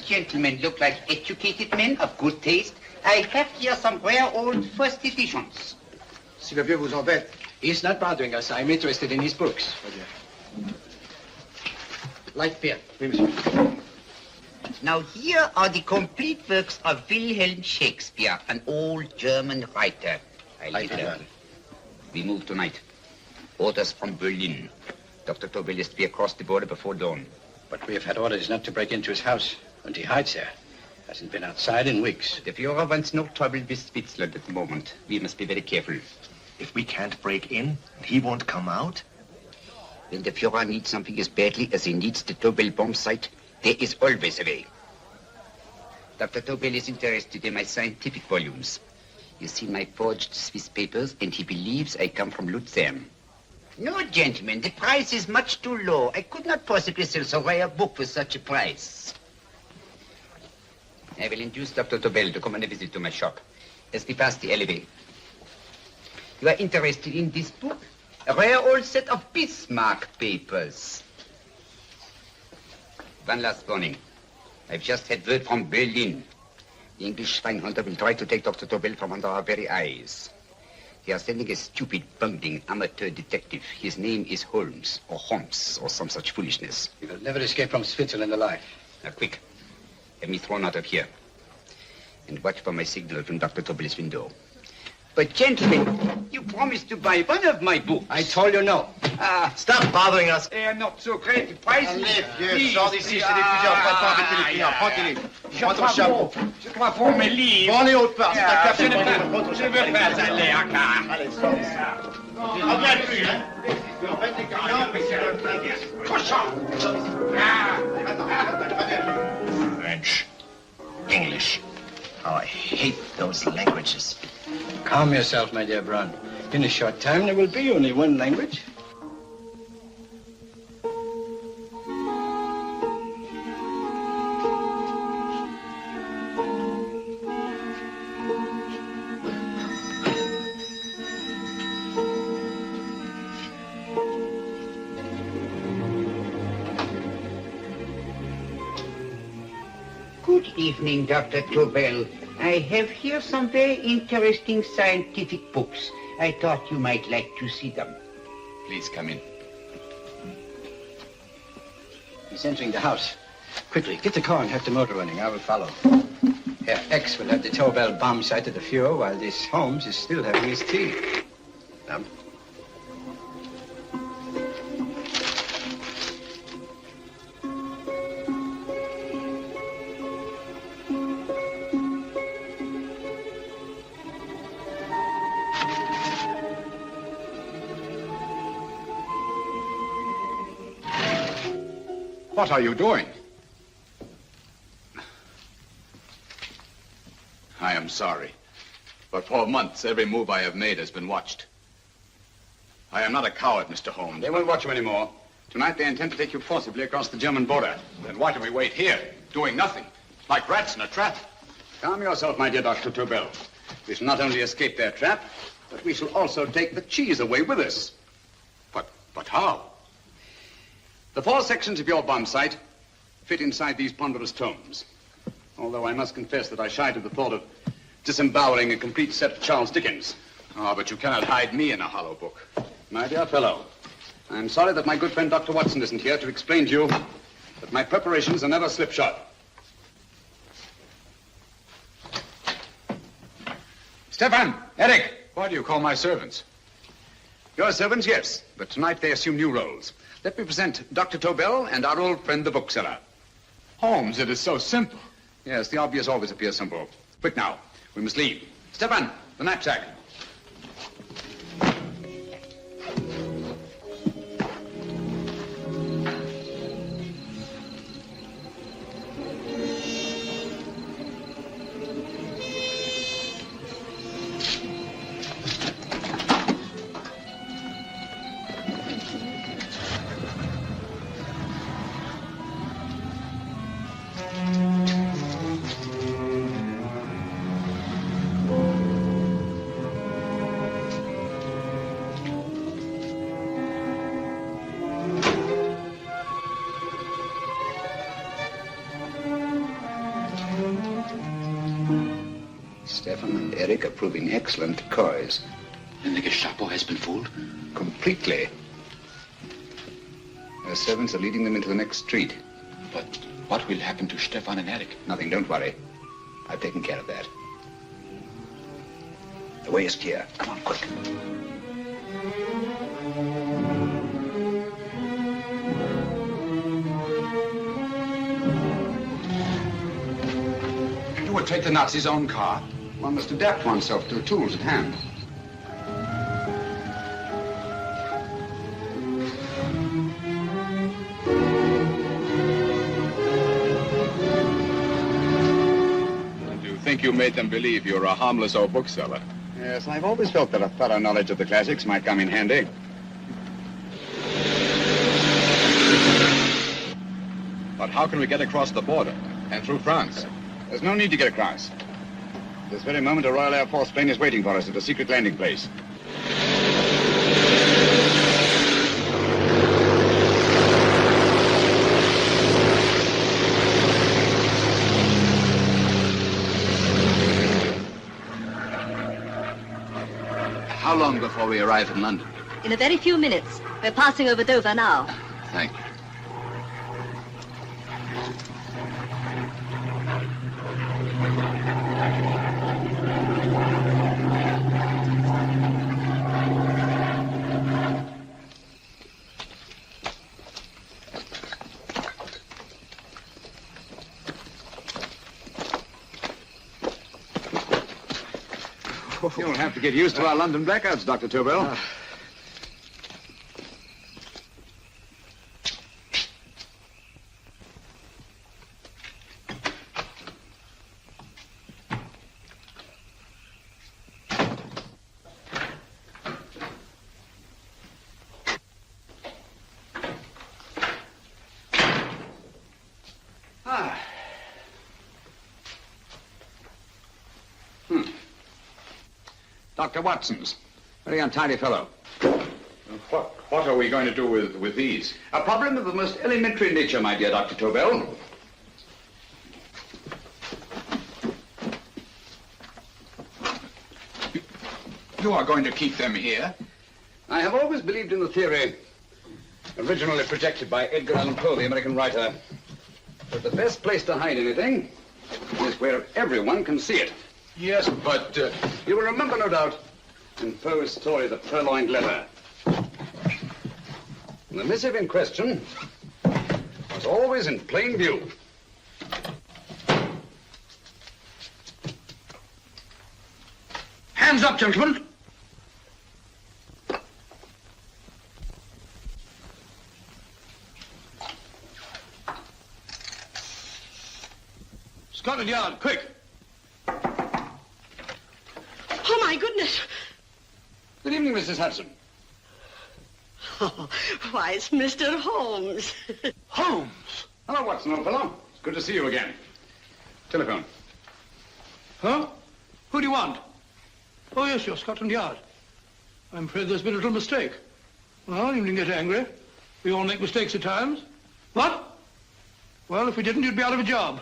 Gentlemen look like educated men of good taste. I have here some rare old first editions. Si le vieux vous embête. He's not bothering us. I'm interested in his books. Light beer. Oui, monsieur. Now here are the complete works of Wilhelm Shakespeare, an old German writer. We move tonight. Orders from Berlin. Dr. Tober is to be across the border before dawn. But we have had orders not to break into his house. And he hides there. Hasn't been outside in weeks. The Führer wants no trouble with Switzerland at the moment. We must be very careful. If we can't break in, he won't come out? When the Führer needs something as badly as he needs the Tobel bomb site, there is always a way. Dr. Tobel is interested in my scientific volumes. He's seen my forged Swiss papers, and he believes I come from Luzern. No, gentlemen, the price is much too low. I could not possibly sell so rare a book for such a price. I will induce Dr. Tobel to come on a visit to my shop as we pass the alleyway. You are interested in this book? A rare old set of Bismarck papers. One last warning. I've just had word from Berlin. The English spine hunter will try to take Dr. Tobel from under our very eyes. They are sending a stupid, bungling amateur detective. His name is Holmes, or Holmes, or some such foolishness. He will never escape from Switzerland alive. Now, quick. Have me thrown out of here. And watch for my signal from Dr. Tobel's window. But, gentlemen, you promised to buy one of my books. I told you no. Stop bothering us. They are not so great. The price is... Allez, vieux, sors d'ici, c'est des fusils, on va pas embêter les clients. Prends-les. Prends ton chapeau. Je crois pour mes livres. Prends-les autre part, c'est un café. Je ne veux pas aller à car. Allez, sors d'ici. Reviens plus, hein. En fait, les clients... Cochon. French. English. Oh, I hate those languages. Calm yourself, my dear Brown. In a short time, there will be only one language. Good evening, Dr. Tobel. I have here some very interesting scientific books. I thought you might like to see them. Please come in. He's entering the house. Quickly, get the car and have the motor running. I will follow. Herr X will have the Tobel bomb sight at the Fuhrer while this Holmes is still having his tea. Now. What are you doing? I am sorry, but for months every move I have made has been watched. I am not a coward, Mr. Holmes. They won't watch you anymore. Tonight they intend to take you forcibly across the German border. Then why do we wait here, doing nothing, like rats in a trap? Calm yourself, my dear Dr. Tobel. We shall not only escape their trap, but we shall also take the cheese away with us. But how? The 4 sections of your bomb sight fit inside these ponderous tomes. Although I must confess that I shied at the thought of disemboweling a complete set of Charles Dickens. Ah, but you cannot hide me in a hollow book. My dear fellow, I'm sorry that my good friend Dr. Watson isn't here to explain to you that my preparations are never slipshod. Stefan, Eric. Why do you call my servants? Your servants, yes, but tonight they assume new roles. Let me present Dr. Tobel and our old friend, the bookseller. Holmes, it is so simple. Yes, the obvious always appears simple. Quick now, we must leave. Stefan, the knapsack. Stefan and Eric are proving excellent decoys. And the Gestapo has been fooled? Completely. Their servants are leading them into the next street. But what will happen to Stefan and Eric? Nothing, don't worry. I've taken care of that. The way is clear. Come on, quick. You would take the Nazis' own car? One must adapt oneself to the tools at hand. And you think you made them believe you're a harmless old bookseller? Yes, I've always felt that a thorough knowledge of the classics might come in handy. But how can we get across the border and through France? There's no need to get across. At this very moment, a Royal Air Force plane is waiting for us at a secret landing place. How long before we arrive in London? In a very few minutes. We're passing over Dover now. Thank you. You'll have to get used to our London blackouts, Dr. Tobel. Dr. Watson's. Very untidy fellow. What are we going to do with these? A problem of the most elementary nature, my dear Dr. Tobel. You are going to keep them here? I have always believed in the theory, originally projected by Edgar Allan Poe, the American writer, But the best place to hide anything is where everyone can see it. Yes, but you will remember, no doubt, in Poe's story, The Purloined Letter. The missive in question was always in plain view. hands up, gentlemen. Scotland Yard, quick. Oh, my goodness. Good evening, Mrs. Hudson. Oh, why, it's Mr. Holmes. Holmes. Hello, Watson, old fellow. It's good to see you again. Telephone. Huh? Who do you want? Oh, yes, you're Scotland Yard. I'm afraid there's been a little mistake. Well, you needn't get angry. We all make mistakes at times. What? Well, if we didn't, you'd be out of a job.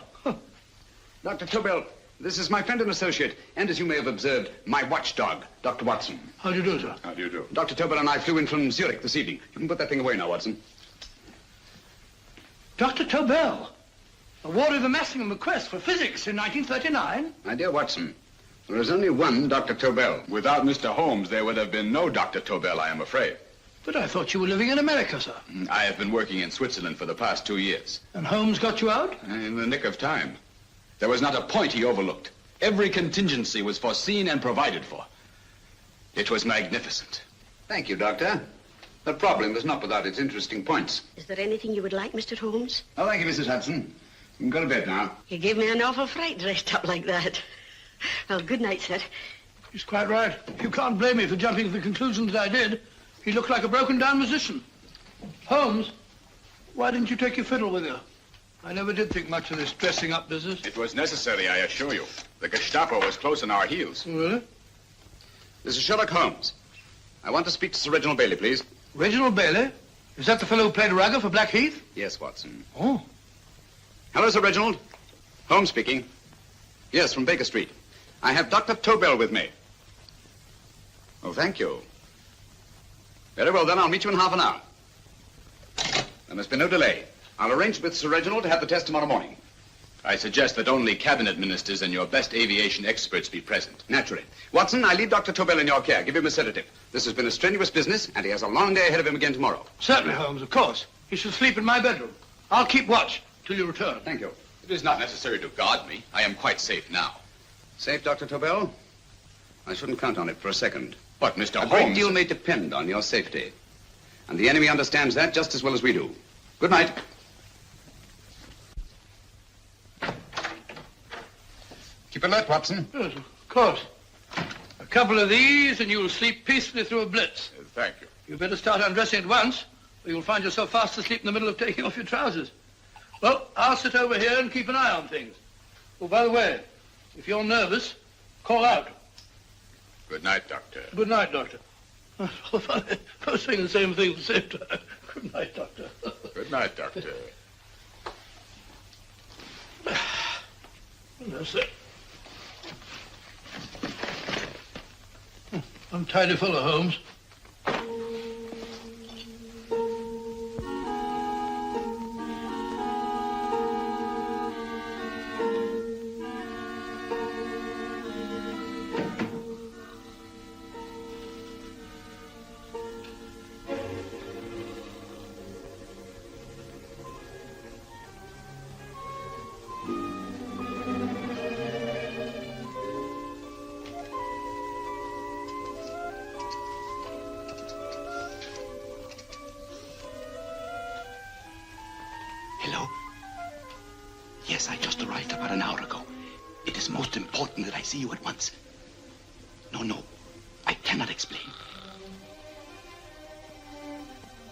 Dr. Tobel, this is my friend and associate, and as you may have observed, my watchdog, Dr. Watson. How do you do, sir? How do you do? Dr. Tobel and I flew in from Zurich this evening. You can put that thing away now, Watson. Dr. Tobel, awarded the maximum request for physics in 1939. My dear Watson, there is only one Dr. Tobel. Without Mr. Holmes, there would have been no Dr. Tobel, I am afraid. But I thought you were living in America, sir. I have been working in Switzerland for the past 2 years. And Holmes got you out? In the nick of time. There was not a point he overlooked. Every contingency was foreseen and provided for. It was magnificent. Thank you, Doctor. The problem was not without its interesting points. Is there anything you would like, Mr. Holmes? Oh, thank you, Mrs. Hudson. You can go to bed now. You gave me an awful fright dressed up like that. Well, good night, sir. He's quite right. You can't blame me for jumping to the conclusion that I did. He looked like a broken-down musician. Holmes, why didn't you take your fiddle with you? I never did think much of this dressing-up business. It was necessary, I assure you. The Gestapo was close on our heels. Really? This is Sherlock Holmes. I want to speak to Sir Reginald Bailey, please. Reginald Bailey? Is that the fellow who played Rugger for Blackheath? Yes, Watson. Oh. Hello, Sir Reginald. Holmes speaking. Yes, from Baker Street. I have Dr. Tobel with me. Oh, thank you. Very well, then. I'll meet you in half an hour. There must be no delay. I'll arrange with Sir Reginald to have the test tomorrow morning. I suggest that only cabinet ministers and your best aviation experts be present. Naturally. Watson, I leave Dr. Tobel in your care. Give him a sedative. This has been a strenuous business, and he has a long day ahead of him again tomorrow. Certainly, Holmes, of course. He should sleep in my bedroom. I'll keep watch till you return. Thank you. It is not necessary to guard me. I am quite safe now. Safe, Dr. Tobel? I shouldn't count on it for a second. But, Mr. A Holmes... great deal may depend on your safety. And the enemy understands that just as well as we do. Good night. Keep alert, Watson. Yes, of course. A couple of these and you'll sleep peacefully through a blitz. Thank you. You'd better start undressing at once, or you'll find yourself fast asleep in the middle of taking off your trousers. Well, I'll sit over here and keep an eye on things. Oh, by the way, if you're nervous, call out. Good night, Doctor. Good night, Doctor. Both saying the same thing at the same time. Good night, Doctor. Good night, Doctor. That's it. Untidy fellow, Holmes. Hello? Yes, I just arrived about an hour ago. It is most important that I see you at once. No, I cannot explain.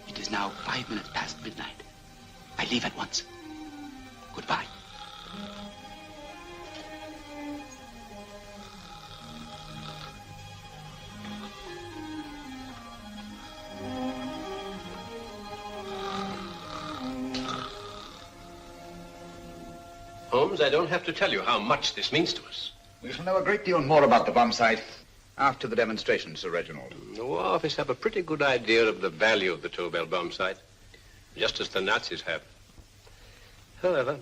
It is now 5 minutes past midnight. I leave at once. Goodbye. Holmes, I don't have to tell you how much this means to us. We shall know a great deal more about the bomb site after the demonstration, Sir Reginald. The War Office have a pretty good idea of the value of the Tobel bomb site, just as the Nazis have. However,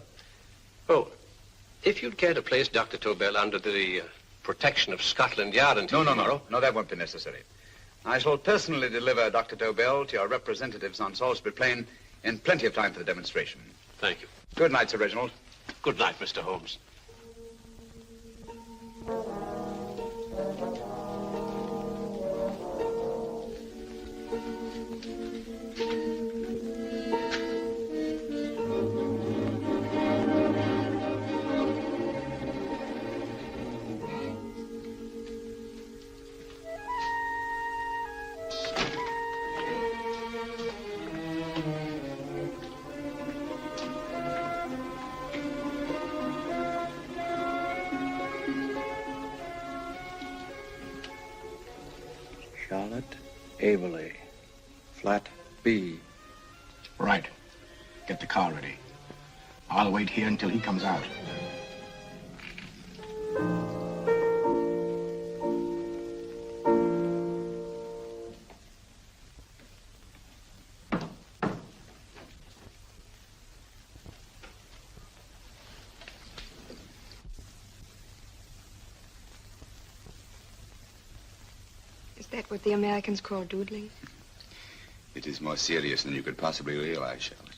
Oh, if you'd care to place Dr. Tobel under the protection of Scotland Yard until tomorrow... No, that won't be necessary. I shall personally deliver Dr. Tobel to your representatives on Salisbury Plain in plenty of time for the demonstration. Thank you. Good night, Sir Reginald. Good night, Mr. Holmes. Averley, flat B. Right. Get the car ready. I'll wait here until he comes out. Is that what the Americans call doodling? It is more serious than you could possibly realize, Charlotte.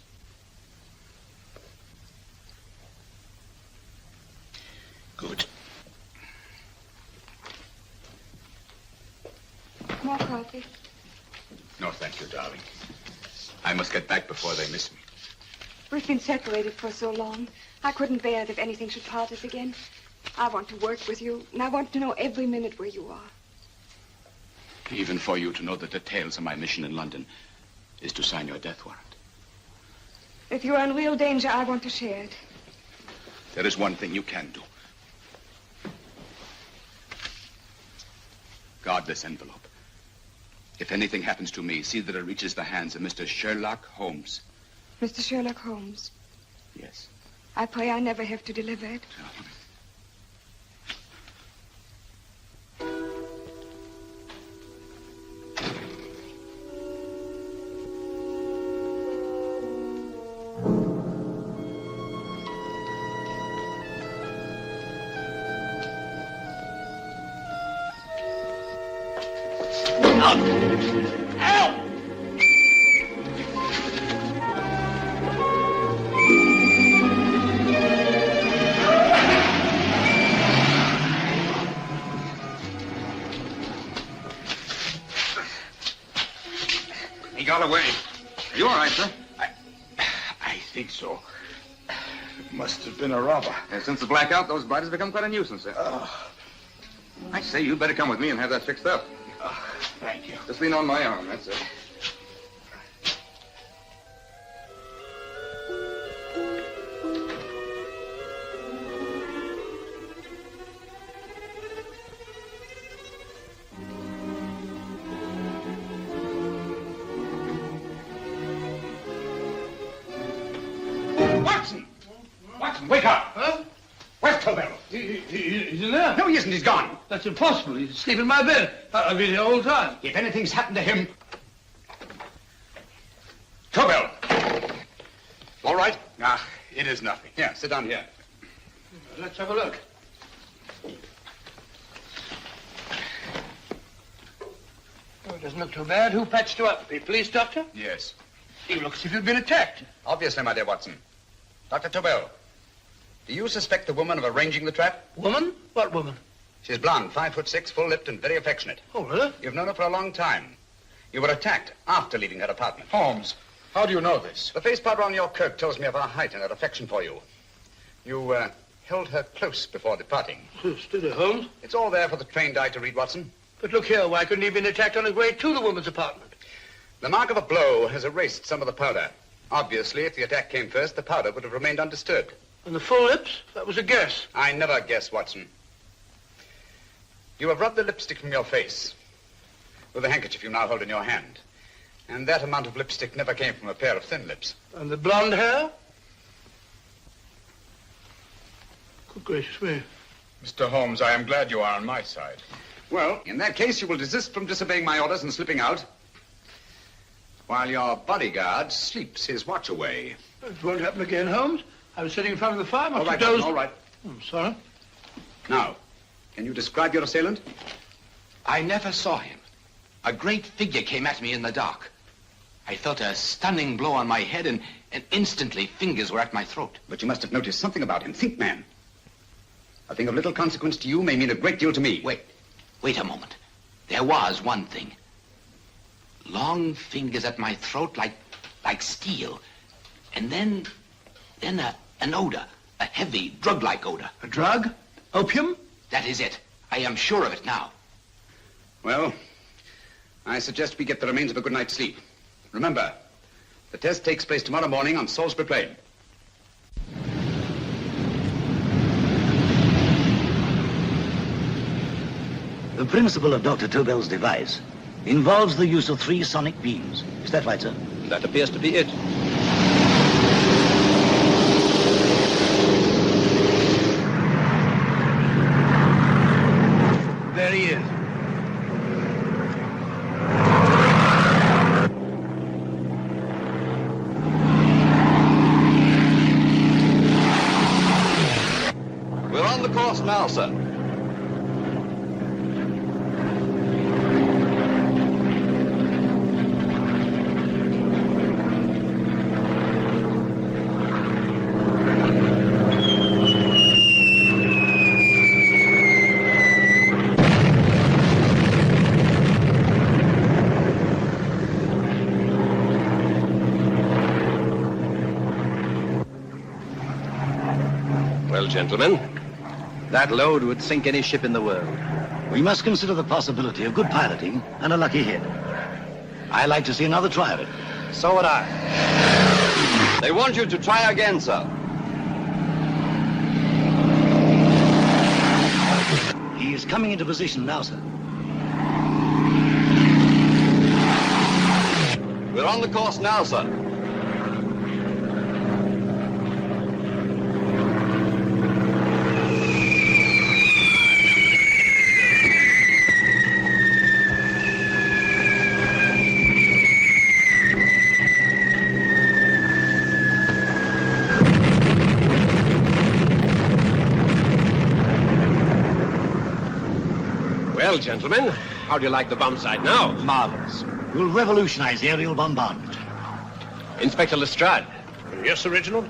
Good. More coffee? No, thank you, darling. I must get back before they miss me. We've been separated for so long. I couldn't bear it if anything should part us again. I want to work with you, and I want to know every minute where you are. Even for you to know the details of my mission in London is to sign your death warrant. If you're in real danger, I want to share it. There is one thing you can do. Guard this envelope. If anything happens to me, see that it reaches the hands of Mr. Sherlock Holmes. Mr. Sherlock Holmes? Yes. I pray I never have to deliver it. He got away. Are you all right, sir? I think so. Must have been a robber. Since the blackout, those biters become quite a nuisance, sir. I say, you better come with me and have that fixed up. Thank you. Just lean on my arm, that's it. Watson, wake up! Huh? Where's Tobel? He's in there. No, he isn't. He's gone. That's impossible. He's asleep in my bed. I've been here all the time. If anything's happened to him... Tobel! All right? It is nothing. Yeah, sit down here. Let's have a look. Oh, it doesn't look too bad. Who patched you up? The police doctor? Yes. You look as if you'd been attacked. Obviously, my dear Watson. Dr. Tobel, do you suspect the woman of arranging the trap? Woman? What woman? She's blonde, 5'6", full-lipped, and very affectionate. Oh, really? You've known her for a long time. You were attacked after leaving her apartment. Holmes, how do you know this? The face powder on your coat tells me of her height and her affection for you. You held her close before departing. Steady, Holmes. It's all there for the trained eye to read, Watson. But look here, why couldn't he have been attacked on his way to the woman's apartment? The mark of a blow has erased some of the powder. Obviously, if the attack came first, the powder would have remained undisturbed. And the full lips? That was a guess. I never guess, Watson. You have rubbed the lipstick from your face with the handkerchief you now hold in your hand. And that amount of lipstick never came from a pair of thin lips. And the blonde hair? Good gracious me. Mr. Holmes, I am glad you are on my side. Well, in that case, you will desist from disobeying my orders and slipping out while your bodyguard sleeps his watch away. It won't happen again, Holmes. I was sitting in front of the fire. All right, Captain, all right. I'm sorry. Now, can you describe your assailant? I never saw him. A great figure came at me in the dark. I felt a stunning blow on my head, and instantly fingers were at my throat. But you must have noticed something about him. Think, man. A thing of little consequence to you may mean a great deal to me. Wait a moment. There was one thing. Long fingers at my throat like steel. And then an odor. A heavy, drug-like odor. A drug? Opium? That is it. I am sure of it now. Well, I suggest we get the remains of a good night's sleep. Remember, the test takes place tomorrow morning on Salisbury Plain. The principle of Dr. Tobel's device involves the use of 3 sonic beams. Is that right, sir? That appears to be it. There he is. We're on the course now, sir. Well, gentlemen, that load would sink any ship in the world. We must consider the possibility of good piloting and a lucky hit. I like to see another try of it. So would I. They want you to try again, sir. He is coming into position now, sir. We're on the course now, sir. Well, gentlemen, how do you like the bomb sight now? Marvelous. We'll revolutionize aerial bombardment. Inspector Lestrade. Yes, Sir Reginald?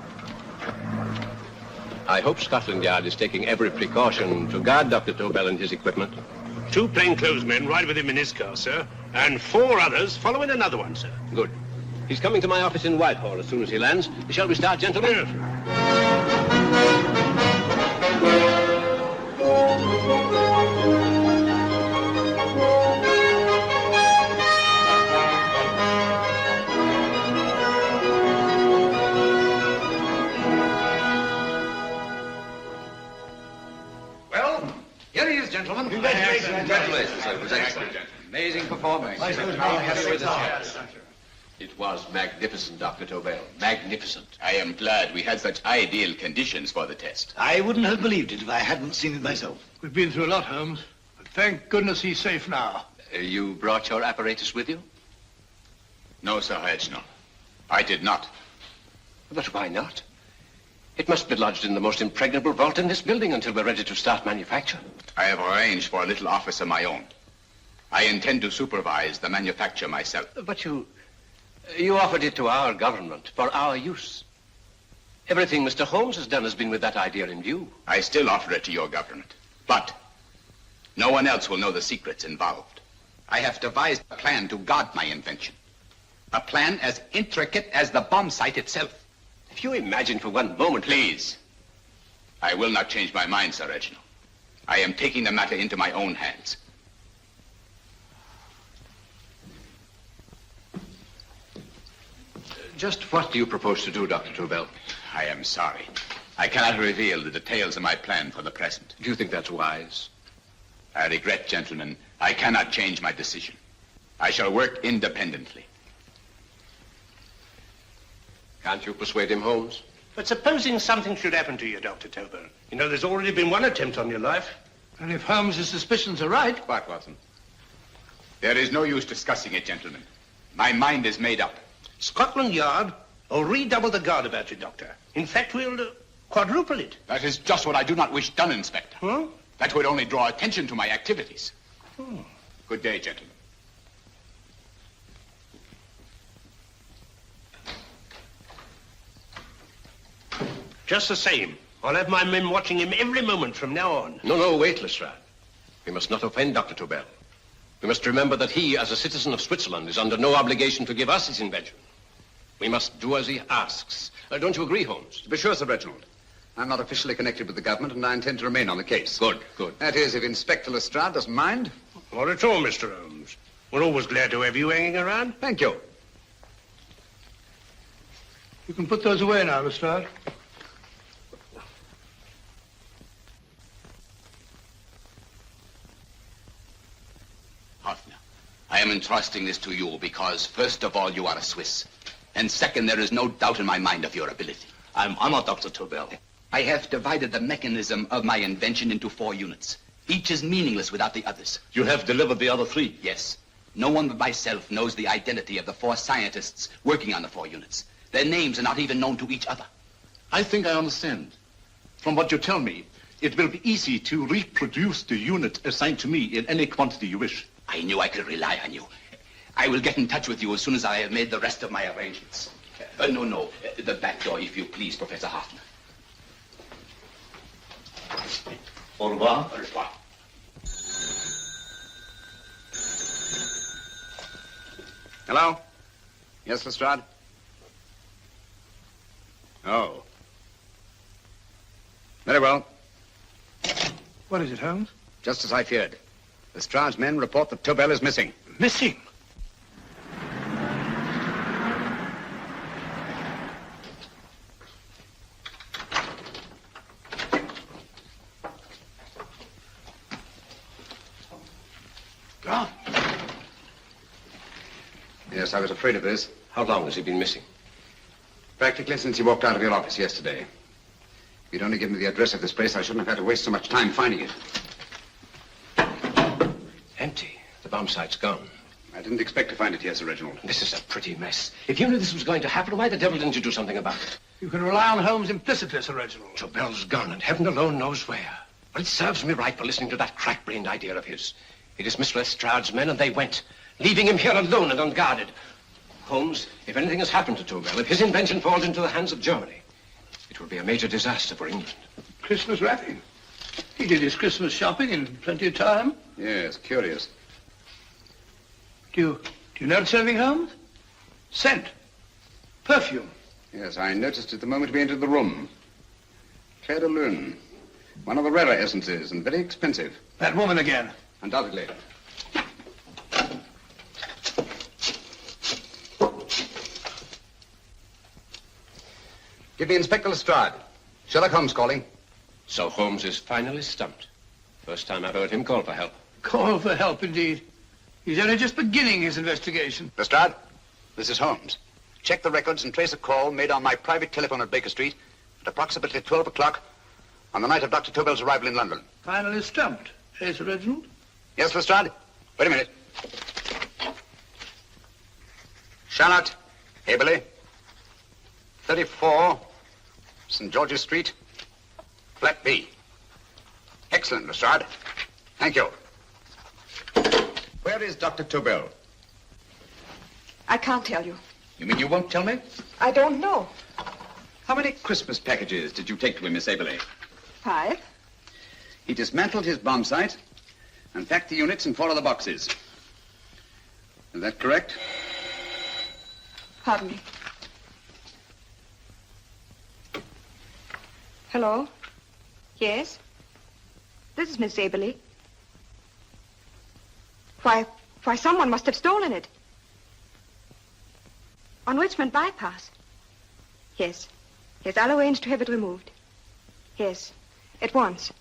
I hope Scotland Yard is taking every precaution to guard Dr. Tobel and his equipment. 2 plainclothesmen ride with him in his car, sir, and 4 others follow in another one, sir. Good. He's coming to my office in Whitehall as soon as he lands. Shall we start, gentlemen? Yes. Here he is, gentlemen. Congratulations, sir. It was excellent. Amazing performance. It was magnificent, Dr. Tobel. Magnificent. I am glad we had such ideal conditions for the test. I wouldn't have believed it if I hadn't seen it myself. We've been through a lot, Holmes, but thank goodness he's safe now. You brought your apparatus with you? No, Sir Reginald. I did not. But why not? It must be lodged in the most impregnable vault in this building until we're ready to start manufacture. I have arranged for a little office of my own. I intend to supervise the manufacture myself. But you offered it to our government for our use. Everything Mr. Holmes has done has been with that idea in view. I still offer it to your government. But no one else will know the secrets involved. I have devised a plan to guard my invention. A plan as intricate as the bomb sight itself. If you imagine for one moment... Please. I will not change my mind, Sir Reginald. I am taking the matter into my own hands. Just what do you propose to do, Dr. Tobel? I am sorry. I cannot reveal the details of my plan for the present. Do you think that's wise? I regret, gentlemen, I cannot change my decision. I shall work independently. Can't you persuade him, Holmes? But supposing something should happen to you, Dr. Tober. You know, there's already been one attempt on your life. And if Holmes' suspicions are right... What, Watson? There is no use discussing it, gentlemen. My mind is made up. Scotland Yard Oh, redouble the guard about you, Doctor. In fact, we'll quadruple it. That is just what I do not wish done, Inspector. Huh? That would only draw attention to my activities. Hmm. Good day, gentlemen. Just the same, I'll have my men watching him every moment from now on. No, wait, Lestrade. We must not offend Dr. Toubel. We must remember that he, as a citizen of Switzerland, is under no obligation to give us his invention. We must do as he asks. Don't you agree, Holmes? To be sure, Sir Reginald. I'm not officially connected with the government, and I intend to remain on the case. Good. That is, if Inspector Lestrade doesn't mind. Not at all, Mr. Holmes. We're always glad to have you hanging around. Thank you. You can put those away now, Lestrade. Hoffner, I am entrusting this to you because, first of all, you are a Swiss. And second, there is no doubt in my mind of your ability. I'm honored, Dr. Toubel. I have divided the mechanism of my invention into 4 units. Each is meaningless without the others. You have delivered the other 3? Yes. No one but myself knows the identity of the 4 scientists working on the 4 units. Their names are not even known to each other. I think I understand. From what you tell me, it will be easy to reproduce the unit assigned to me in any quantity you wish. I knew I could rely on you. I will get in touch with you as soon as I have made the rest of my arrangements. No. The back door, if you please, Professor Hoffner. Au revoir. Au revoir. Hello? Yes, Lestrade? Oh. Very well. What is it, Holmes? Just as I feared. Lestrade's men report that Toubel is missing. Missing? Gone. Yes, I was afraid of this. How long has he been missing? Practically since he walked out of your office yesterday. If you'd only given me the address of this place, I shouldn't have had to waste so much time finding it. Empty. The bomb site's gone. I didn't expect to find it here, Sir Reginald. This is a pretty mess. If you knew this was going to happen, why the devil didn't you do something about it? You can rely on Holmes implicitly, Sir Reginald. Toubel's gone, and heaven alone knows where. But it serves me right for listening to that crack-brained idea of his. He dismissed Lestrade's men, and they went, leaving him here alone and unguarded. Holmes, if anything has happened to Toubel, if his invention falls into the hands of Germany, it will be a major disaster for England. Christmas wrapping. He did his Christmas shopping in plenty of time. Yes, curious. Do you notice anything, Holmes? Scent. Perfume. Yes, I noticed it the moment we entered the room. Clair de Lune. One of the rarer essences, and very expensive. That woman again. Undoubtedly. Give me Inspector Lestrade. Sherlock Holmes calling. So Holmes is finally stumped. First time I've heard him call for help. Call for help, indeed. He's only just beginning his investigation. Lestrade, this is Holmes. Check the records and trace a call made on my private telephone at Baker Street at approximately 12 o'clock on the night of Dr. Toubel's arrival in London. Finally stumped. Eh, Sir Reginald? Yes, Lestrade? Wait a minute. Charlotte, Haberley, 34, St. George's Street, flat B. Excellent, Lestrade. Thank you. Where is Dr. Toubel? I can't tell you. You mean you won't tell me? I don't know. How many Christmas packages did you take to him, Miss Haberley? 5. He dismantled his bomb site and packed the units in 4 of the boxes. Is that correct? Pardon me. Hello? Yes? This is Miss Haberley. Why, someone must have stolen it. On Richmond Bypass. Yes. Yes, I'll arrange to have it removed. Yes, at once.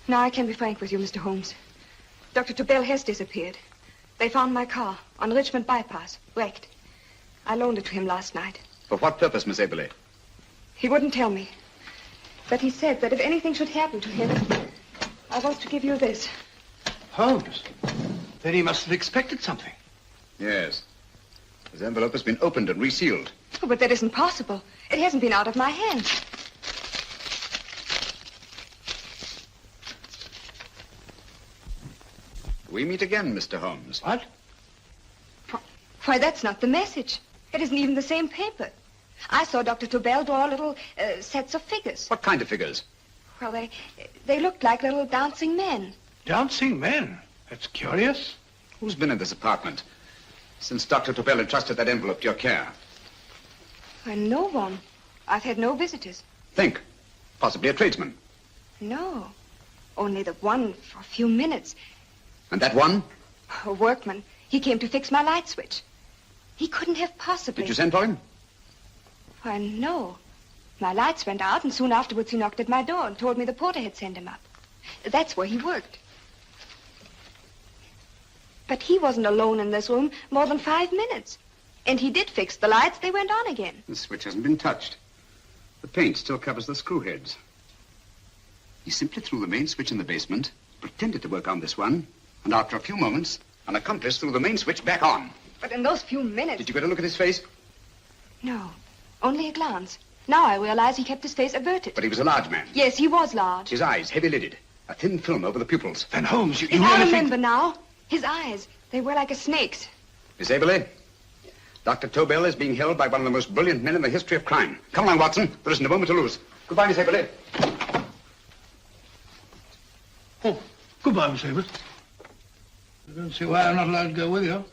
Now I can be frank with you, Mr. Holmes. Dr. Toubel has disappeared. They found my car on Richmond Bypass, wrecked. I loaned it to him last night. For what purpose, Miss Haberley? He wouldn't tell me. But he said that if anything should happen to him, I was to give you this. Holmes, Then he must have expected something. Yes. His envelope has been opened and resealed. Oh, but that isn't possible. It hasn't been out of my hands. We meet again, Mr. Holmes. What? Why, that's not the message. It isn't even the same paper. I saw Dr. Tobel draw little sets of figures. What kind of figures? Well, they looked like little dancing men. Dancing men? That's curious. Who's been in this apartment since Dr. Tobel entrusted that envelope to your care? Well, no one. I've had no visitors. Think. Possibly a tradesman. No. Only the one for a few minutes. And that one? A workman. He came to fix my light switch. He couldn't have possibly... Did you send for him? Why, no. My lights went out, and soon afterwards he knocked at my door and told me the porter had sent him up. That's where he worked. But he wasn't alone in this room more than 5 minutes. And he did fix the lights. They went on again. The switch hasn't been touched. The paint still covers the screw heads. He simply threw the main switch in the basement, pretended to work on this one, and after a few moments, an accomplice threw the main switch back on. But in those few minutes... Did you get a look at his face? No, only a glance. Now I realize he kept his face averted. But he was a large man. Yes, he was large. His eyes heavy-lidded, a thin film over the pupils. Van Holmes, you I really remember think... now. His eyes, they were like a snake's. Miss Aberley, Dr. Tobel is being held by one of the most brilliant men in the history of crime. Come along, Watson. There isn't a moment to lose. Goodbye, Miss Aberley. Oh, goodbye, Miss Aberley. I don't see why I'm not allowed to go with you.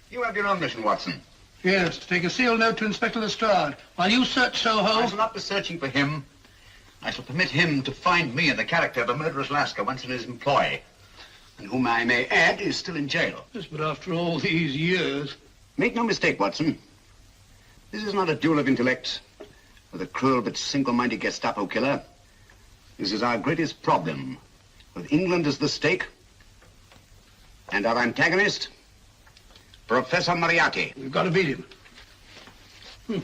You have your own mission, Watson. Yes, to take a sealed note to Inspector Lestrade. While you search Soho... I shall not be searching for him. I shall permit him to find me in the character of a murderous Lascar once in his employ, and whom I may add is still in jail. Yes, but after all these years... Make no mistake, Watson. This is not a duel of intellects with a cruel but single-minded Gestapo killer. This is our greatest problem, with England as the stake, and our antagonist, Professor Moriarty. We've got to beat him.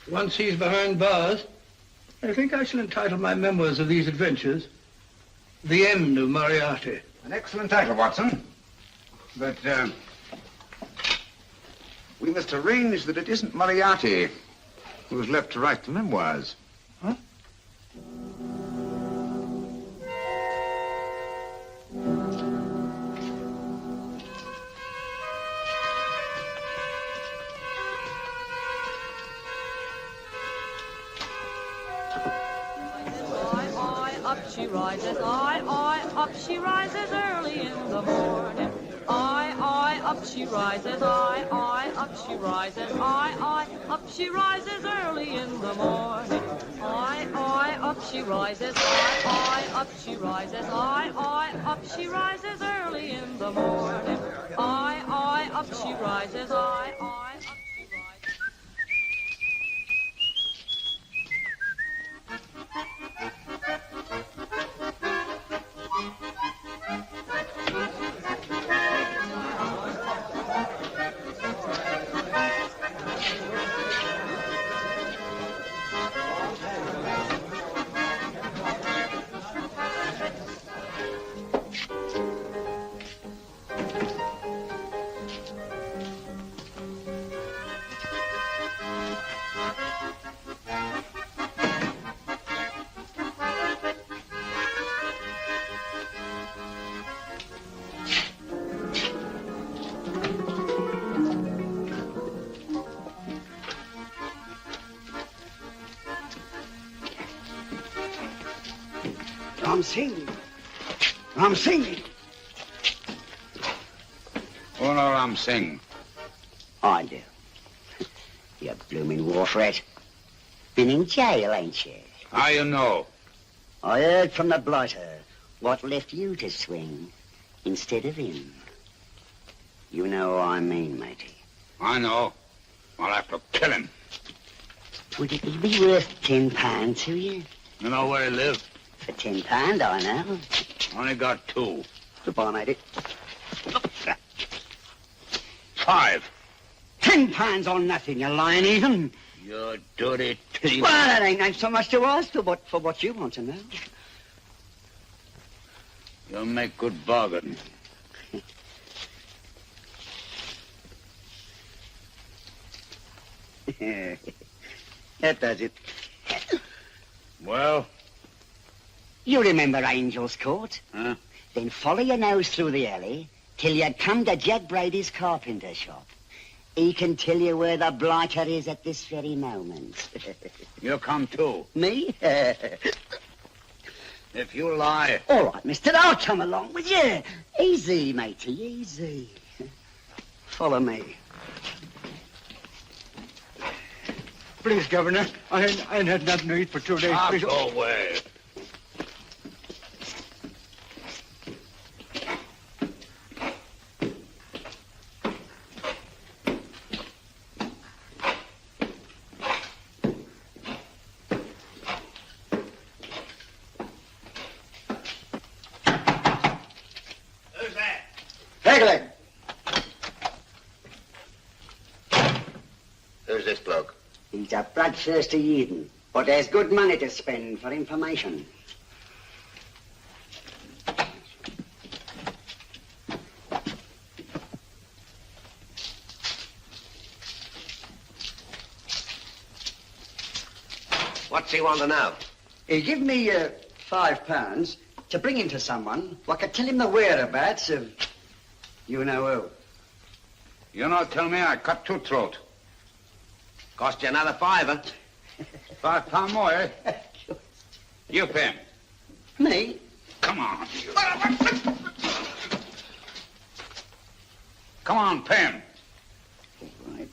Once he's behind bars, I think I shall entitle my memoirs of these adventures, The End of Moriarty. An excellent title, Watson. But, we must arrange that it isn't Moriarty who's left to write the memoirs. Huh? Up she rises, up she rises early in the morning. Up she rises, up she rises, up she rises early in the morning. Up she rises, up she rises, up she rises early in the morning. Up she rises, Ram Singh. Oh, no, Ram Singh. I do. You blooming wharf rat. Been in jail, ain't you? How you know? I heard from the blighter what left you to swing instead of him. You know what I mean, matey. I know. I'll have to kill him. Would it be worth £10 to you? You know where he lives? For £10, I know. Only got 2. Goodbye, matey. 5. £10 on nothing, you lying heathen. You dirty thief. Well, that ain't so much to ask for what you want to know. You make good bargain. That does it. Well? You remember Angel's Court? Huh? Then follow your nose through the alley till you come to Jack Brady's carpenter shop. He can tell you where the blighter is at this very moment. You'll come too. Me? If you lie. All right, mister, I'll come along with you. Easy, matey, easy. Follow me. Please, Governor, I ain't had nothing to eat for 2 days. Please. Go away. Who's this bloke? He's a bloodthirsty heathen, but there's good money to spend for information. What's he want to know? He give me £5 to bring him to someone who could tell him the whereabouts of you-know-who. You not tell me I cut two throat. Cost you another $5. £5 more, eh? You pay him. Me? Come on. Come on, pay him. Right.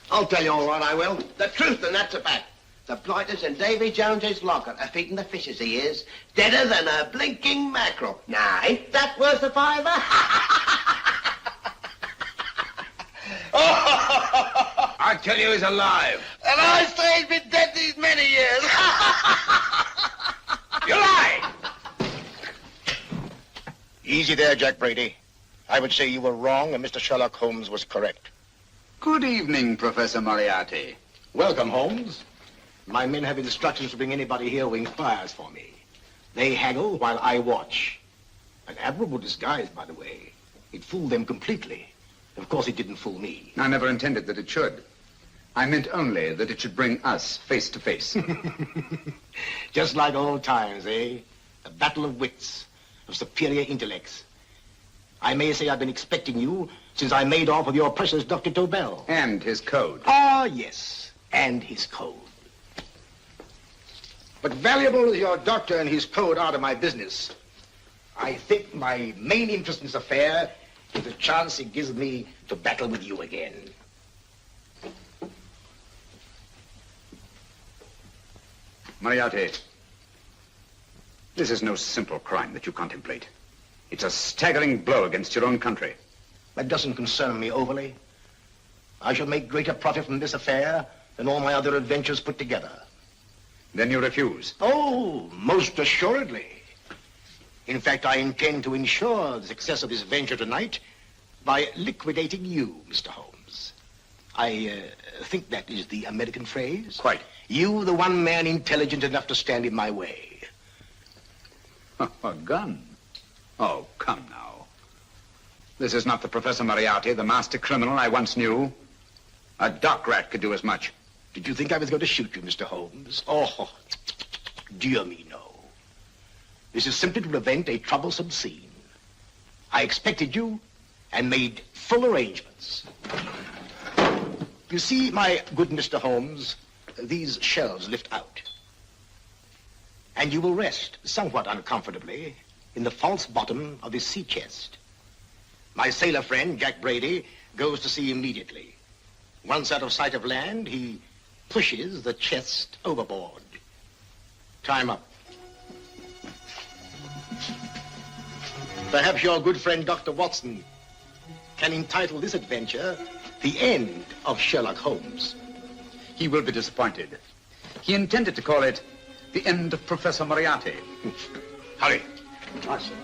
I'll tell you all right, I will. The truth, and that's a fact. The blighter's in Davy Jones's locker, a feeding the fishes he is. Deader than a blinking mackerel. Now, ain't that worth a $5? I tell you he's alive. And I say he's been dead these many years. You lie! Easy there, Jack Brady. I would say you were wrong and Mr. Sherlock Holmes was correct. Good evening, Professor Moriarty. Welcome, Holmes. My men have instructions to bring anybody here who inquires for me. They haggle while I watch. An admirable disguise, by the way. It fooled them completely. Of course, it didn't fool me. I never intended that it should. I meant only that it should bring us face to face. Just like old times, eh? A battle of wits, of superior intellects. I may say I've been expecting you since I made off with your precious Dr. Tobel. And his code. Ah, yes, and his code. But valuable as your doctor and his code are to my business, I think my main interest in this affair is the chance it gives me to battle with you again. Moriarty, this is no simple crime that you contemplate. It's a staggering blow against your own country. That doesn't concern me overly. I shall make greater profit from this affair than all my other adventures put together. Then you refuse? Oh, most assuredly. In fact, I intend to ensure the success of this venture tonight by liquidating you, Mr. Holmes. I think that is the American phrase. Quite. You, the one man intelligent enough to stand in my way. A gun? Oh, come now. This is not the Professor Moriarty, the master criminal I once knew. A dock rat could do as much. Did you think I was going to shoot you, Mr. Holmes? Oh, dear me, no. This is simply to prevent a troublesome scene. I expected you and made full arrangements. You see, my good Mr. Holmes, these shelves lift out. And you will rest somewhat uncomfortably in the false bottom of this sea chest. My sailor friend, Jack Brady, goes to sea immediately. Once out of sight of land, he pushes the chest overboard. Time up. Perhaps your good friend, Dr. Watson, can entitle this adventure The End of Sherlock Holmes. He will be disappointed. He intended to call it The End of Professor Moriarty. Hurry. Awesome.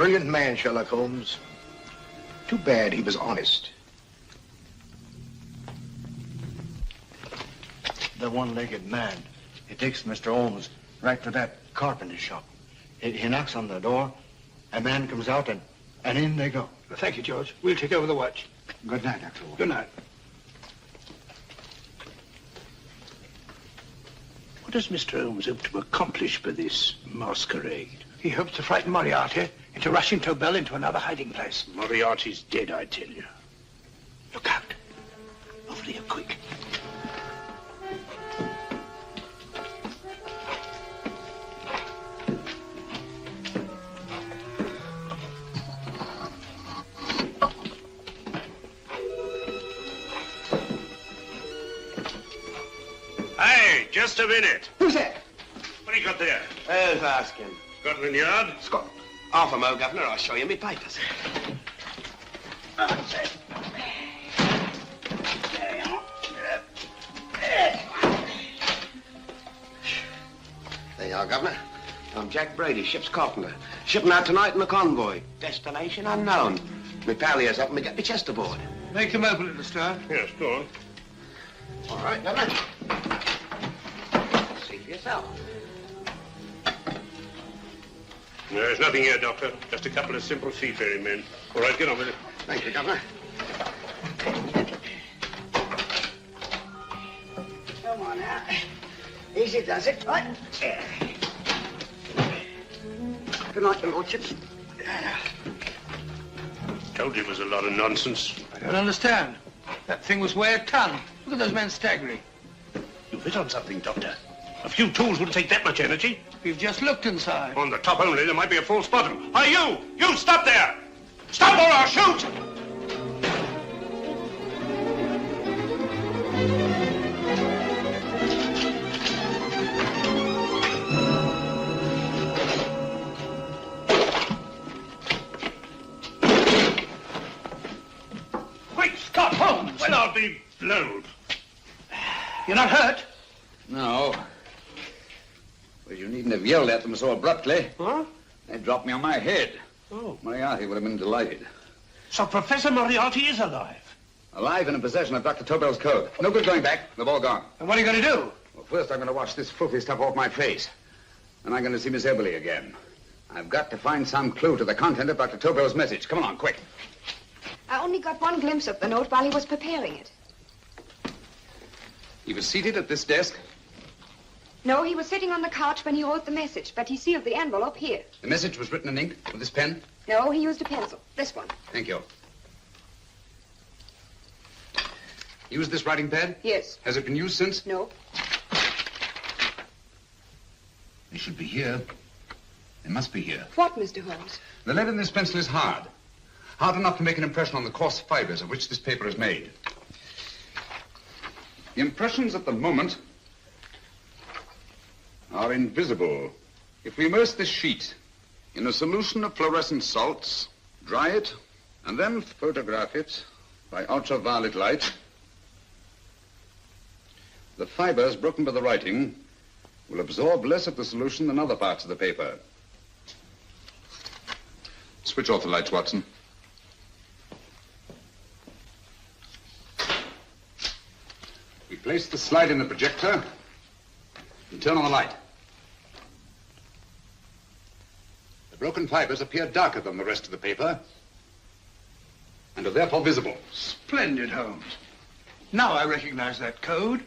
brilliant man, Sherlock Holmes. Too bad he was honest. The one-legged man. He takes Mr. Holmes right to that carpenter shop. He knocks on the door. A man comes out, and in they go. Thank you, George. We'll take over the watch. Good night, Dr. Holmes. Good night. What does Mr. Holmes hope to accomplish by this masquerade? He hopes to frighten Moriarty into rushing Tobel into another hiding place. Moriarty's dead, I tell you. Look out. Over here, quick. Hey, just a minute. Who's that? What do you got there? Who's asking? Scotland Yard? Scotland. Half a mo, Governor. I'll show you me papers. There you are, Governor. I'm Jack Brady, ship's carpenter. Shipping out tonight in the convoy. Destination unknown. My pal here's helping me get my chest aboard. Make him open it, Mr. Yes, go on. All right, Governor. See for yourself. There's nothing here, Doctor. Just a couple of simple seafaring men. All right, get on with it. Thank you, Governor. Come on now. Easy does it. Right. Good night, your lordships. Told you it was a lot of nonsense. I don't understand. That thing was weigh a ton. Look at those men staggering. You've hit on something, Doctor. A few tools wouldn't take that much energy. We've just looked inside. On the top only, there might be a false bottom. Hey, you! You stop there! Stop or I'll shoot! Quick, Scott Holmes! Well, I'll be blowed. You're not hurt? No. Well, you needn't have yelled at them so abruptly. Huh? They dropped me on my head. Oh. Moriarty would have been delighted. So Professor Moriarty is alive? Alive and in possession of Dr. Tobel's code. No good going back. They've all gone. And what are you going to do? Well, first I'm going to wash this filthy stuff off my face. Then I'm going to see Miss Eberly again. I've got to find some clue to the content of Dr. Tobel's message. Come along, quick. I only got one glimpse of the note while he was preparing it. He was seated at this desk. No, he was sitting on the couch when he wrote the message, but he sealed the envelope here. The message was written in ink with this pen? No, he used a pencil. This one. Thank you. Used this writing pad? Yes. Has it been used since? No. They should be here. They must be here. What, Mr. Holmes? The lead in this pencil is hard. Hard enough to make an impression on the coarse fibers of which this paper is made. The impressions at the moment are invisible. If we immerse this sheet in a solution of fluorescent salts, dry it, and then photograph it by ultraviolet light, the fibers broken by the writing will absorb less of the solution than other parts of the paper. Switch off the lights, Watson. We place the slide in the projector and turn on the light. The broken fibers appear darker than the rest of the paper and are therefore visible. Splendid, Holmes. Now I recognize that code.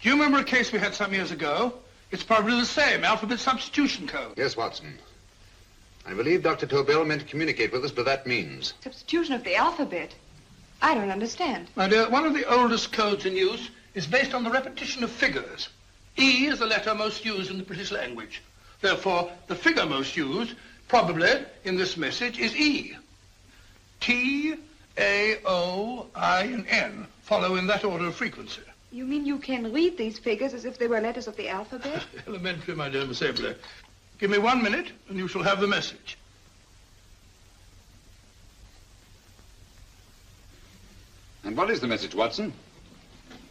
Do you remember a case we had some years ago? It's probably the same, alphabet substitution code. Yes, Watson. I believe Dr. Tobel meant to communicate with us by that means. Substitution of the alphabet? I don't understand. My dear, one of the oldest codes in use is based on the repetition of figures. E is the letter most used in the British language. Therefore, the figure most used, probably in this message, is E. T, A, O, I, and N follow in that order of frequency. You mean you can read these figures as if they were letters of the alphabet? Elementary, my dear Miss Eberly. Give me 1 minute, and you shall have the message. And what is the message, Watson?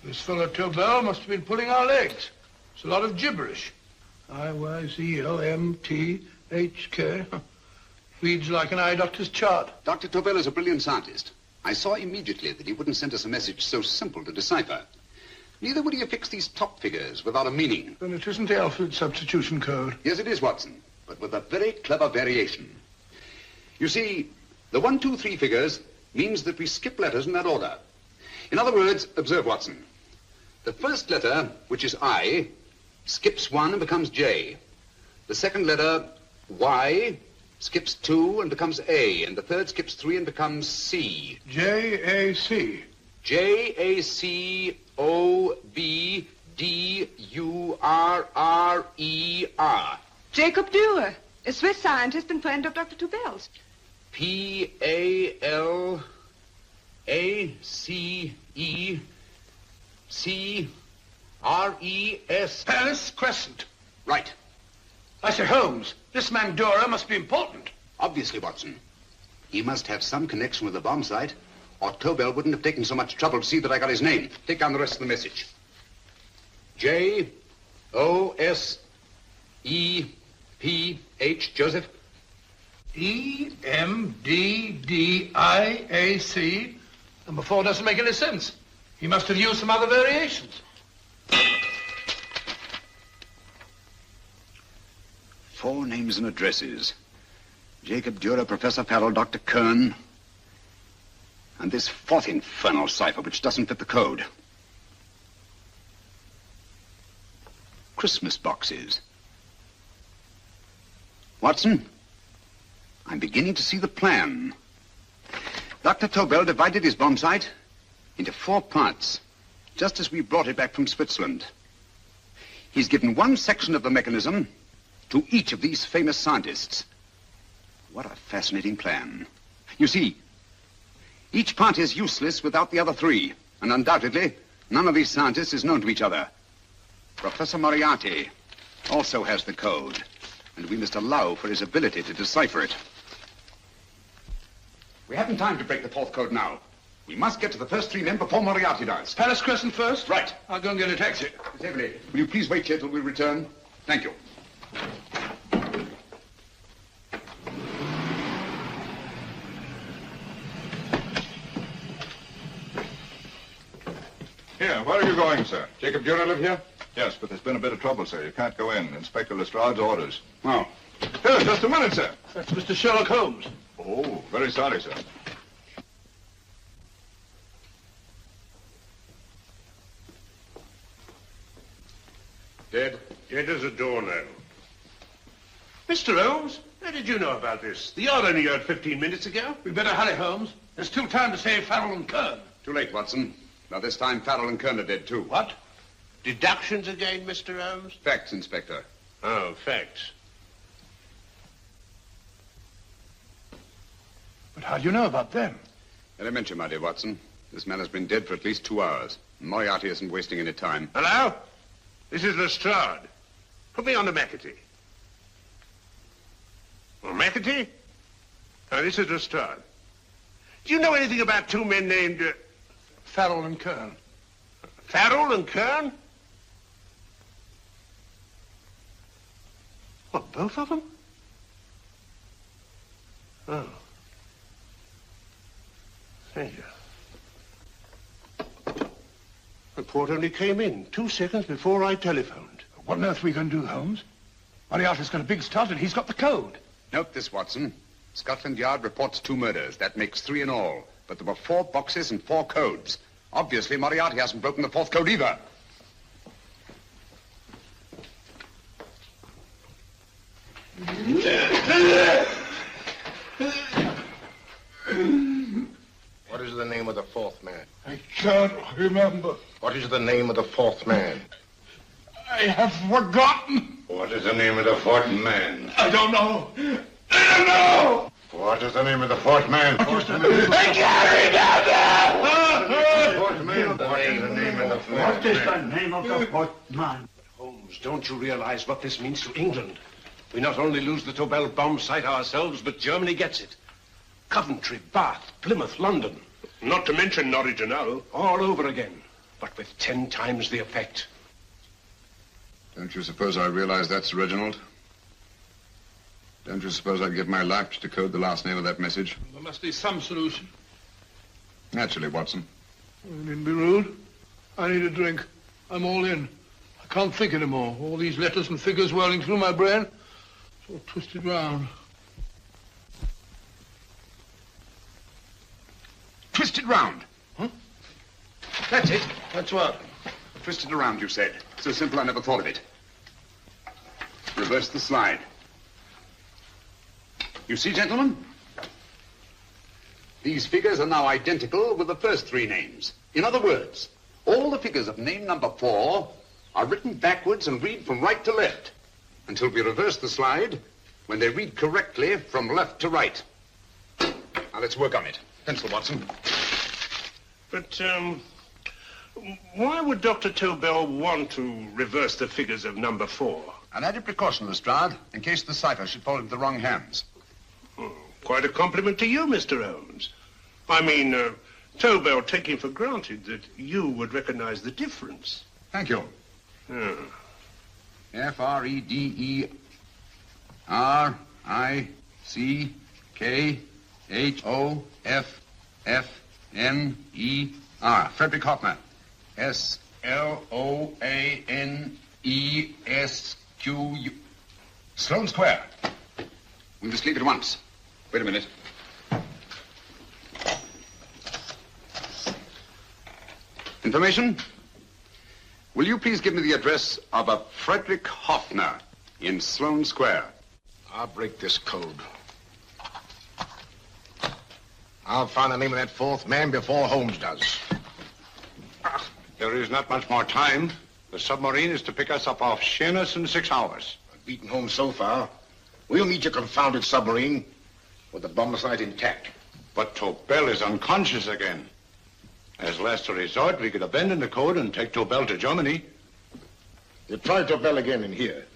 This fellow Tobel must have been pulling our legs. It's a lot of gibberish. I-Y-Z-L-M-T-H-K. Reads like an eye doctor's chart. Dr. Tobel is a brilliant scientist. I saw immediately that he wouldn't send us a message so simple to decipher. Neither would he affix these top figures without a meaning. Then it isn't the alphabet substitution code. Yes, it is, Watson, but with a very clever variation. You see, the 1, 2, 3 figures means that we skip letters in that order. In other words, observe, Watson. The first letter, which is I, skips 1 and becomes J. The second letter, Y, skips 2 and becomes A. And the third skips 3 and becomes C. J-A-C. J-A-C-O-B-D-U-R-R-E-R. Jacob Dewar, a Swiss scientist and friend of Dr. Tobel's. P-A-L-A-C-E-C-R-E-S. Paris Crescent. Right. I say, Holmes, this man Dora must be important. Obviously, Watson. He must have some connection with the bomb site, or Tobel wouldn't have taken so much trouble to see that I got his name. Take down the rest of the message. J-O-S-E-P-H, Joseph. E-M-D-D-I-A-C. Number 4 doesn't make any sense. He must have used some other variations. 4 names and addresses. Jacob Dura, Professor Farrell, Dr. Kern, and this 4th infernal cipher which doesn't fit the code. Christmas boxes. Watson, I'm beginning to see the plan. Dr. Tobel divided his bomb site into 4 parts, just as we brought it back from Switzerland. He's given one section of the mechanism to each of these famous scientists. What a fascinating plan. You see, each part is useless without the other 3, and undoubtedly, none of these scientists is known to each other. Professor Moriarty also has the code, and we must allow for his ability to decipher it. We haven't time to break the 4th code now. We must get to the first 3 men before Moriarty does. Paris Crescent first? Right. I'll go and get a taxi. Miss Evelyn, will you please wait here till we return? Thank you. Here, where are you going, sir? Jacob Dura live here? Yes, but there's been a bit of trouble, sir. You can't go in. Inspector Lestrade's orders. Oh. Here, just a minute, sir. That's Mr. Sherlock Holmes. Oh, very sorry, sir. Dead? Dead as a doornail. Mr. Holmes, how did you know about this? The yard only heard 15 minutes ago. We'd better hurry, Holmes. There's still time to save Farrell and Kern. Too late, Watson. By this time, Farrell and Kern are dead, too. What? Deductions again, Mr. Holmes? Facts, Inspector. Oh, facts. But how do you know about them? Elementary, my dear Watson. This man has been dead for at least 2 hours. Moriarty isn't wasting any time. Hello? This is Lestrade. Put me on to McAtee. Well, McAtee? Oh, this is Lestrade. Do you know anything about 2 men named... Farrell and Kern. Farrell and Kern? What, both of them? Oh. Thank you. Report only came in 2 seconds before I telephoned. What on earth are we going to do, Holmes? Moriarty's got a big start and he's got the code. Note this, Watson. Scotland Yard reports 2 murders. That makes 3 in all. But there were 4 boxes and 4 codes. Obviously, Moriarty hasn't broken the 4th code either. What is the name of the 4th man? I can't remember. What is the name of the 4th man? I have forgotten. What is the name of the 4th man? I don't know. I don't know. What is the name of the 4th man? I can't remember. 4th man. What is the name of the 4th man? What is the name of the 4th man? Holmes, don't you realize what this means to England? We not only lose the Tobel bomb site ourselves, but Germany gets it. Coventry, Bath, Plymouth, London. Not to mention Norwich and Hull. All over again, but with 10 times the effect. Don't you suppose I realize that, Sir Reginald? Don't you suppose I'd give my life to decode the last name of that message? There must be some solution. Naturally, Watson. You needn't be rude. I need a drink. I'm all in. I can't think anymore. All these letters and figures whirling through my brain. It's all twisted round. Twisted round? Huh? That's it. That's what? Twisted around, you said. So simple I never thought of it. Reverse the slide. You see, gentlemen? These figures are now identical with the first three names. In other words, all the figures of name number 4 are written backwards and read from right to left until we reverse the slide when they read correctly from left to right. Now, let's work on it. Pencil, Watson. But, why would Dr. Tobel want to reverse the figures of number 4? An added precaution, Lestrade, in case the cipher should fall into the wrong hands. Quite a compliment to you, Mr. Holmes. I mean, Tobel taking for granted that you would recognize the difference. Thank you. F-R-E-D-E-R-I-C-K-H-O-F-F-N-E-R. Frederick Hoffner. S-L-O-A-N-E-S-Q-U. Sloane Square. We must leave at once. Wait a minute. Information? Will you please give me the address of a Frederick Hoffner in Sloane Square? I'll break this code. I'll find the name of that fourth man before Holmes does. There is not much more time. The submarine is to pick us up off Sheerness in 6 hours. I've beaten Holmes so far. We'll need your confounded submarine with the bomb site intact. But Tobel is unconscious again. As last resort, we could abandon the code and take Tobel to Germany. You try Tobel again in here.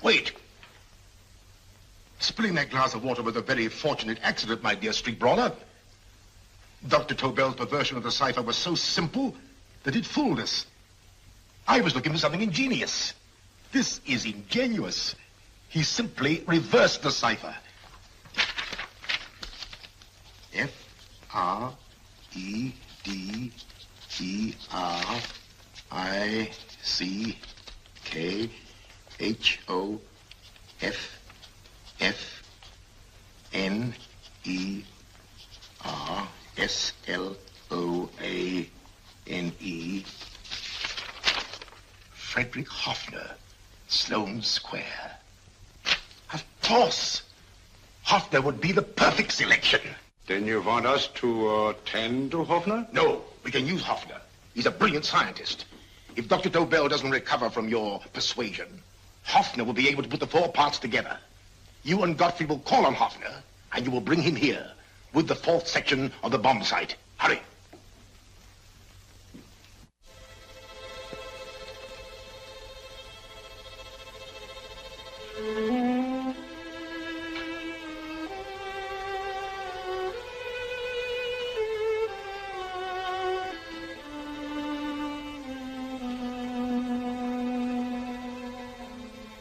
Wait. Spilling that glass of water was a very fortunate accident, my dear street brawler. Dr. Tobel's perversion of the cipher was so simple that it fooled us. I was looking for something ingenious. This is ingenious. He simply reversed the cipher. F-R-E-D-E-R-I-C-K-H-O-F-N-E-R-S-L-O-A-N-E. Frederick Hoffner, Sloane Square. Of course. Hoffner would be the perfect selection. Then you want us to tend to Hoffner? No, we can use Hoffner. He's a brilliant scientist. If Dr. Tobel doesn't recover from your persuasion, Hoffner will be able to put the 4 parts together. You and Godfrey will call on Hoffner, and you will bring him here with the 4th section of the bomb site. Hurry.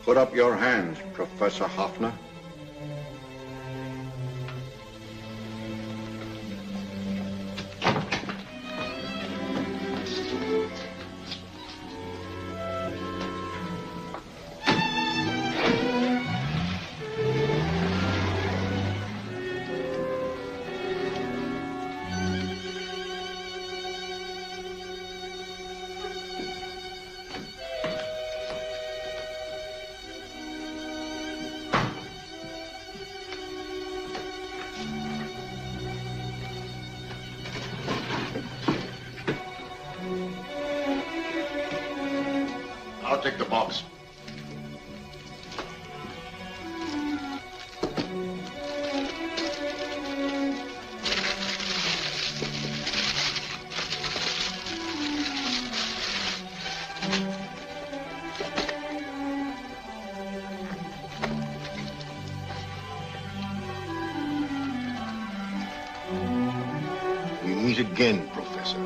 Put up your hands, Professor Hoffner. I'll take the box. We meet again, Professor.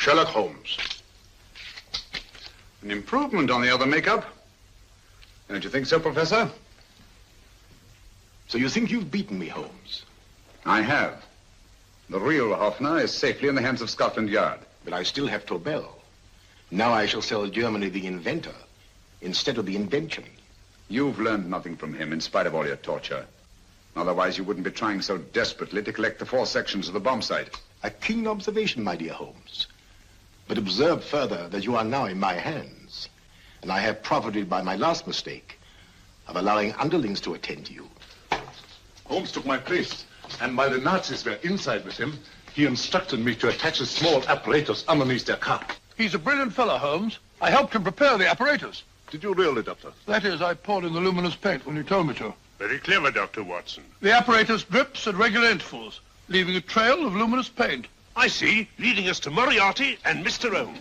Sherlock Holmes. An improvement on the other makeup. Don't you think so, Professor? So you think you've beaten me, Holmes? I have. The real Hoffner is safely in the hands of Scotland Yard. But I still have Tobel. Now I shall sell Germany the inventor instead of the invention. You've learned nothing from him in spite of all your torture. Otherwise, you wouldn't be trying so desperately to collect the 4 sections of the bomb site. A keen observation, my dear Holmes. But observe further that you are now in my hands. And I have profited by my last mistake of allowing underlings to attend to you. Holmes took my place, and while the Nazis were inside with him, he instructed me to attach a small apparatus underneath their car. He's a brilliant fellow, Holmes. I helped him prepare the apparatus. Did you really, Doctor? That is, I poured in the luminous paint when you told me to. Very clever, Dr. Watson. The apparatus drips at regular intervals, leaving a trail of luminous paint. I see, leading us to Moriarty and Mr. Holmes.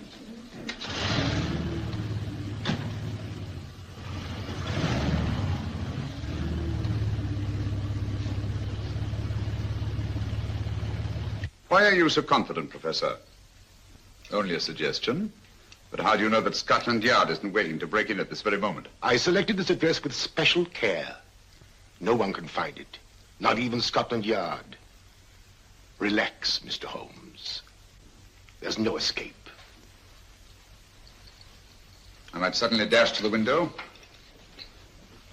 Why are you so confident, Professor? Only a suggestion. But how do you know that Scotland Yard isn't waiting to break in at this very moment? I selected this address with special care. No one can find it, not even Scotland Yard. Relax, Mr. Holmes. There's no escape. I might suddenly dash to the window,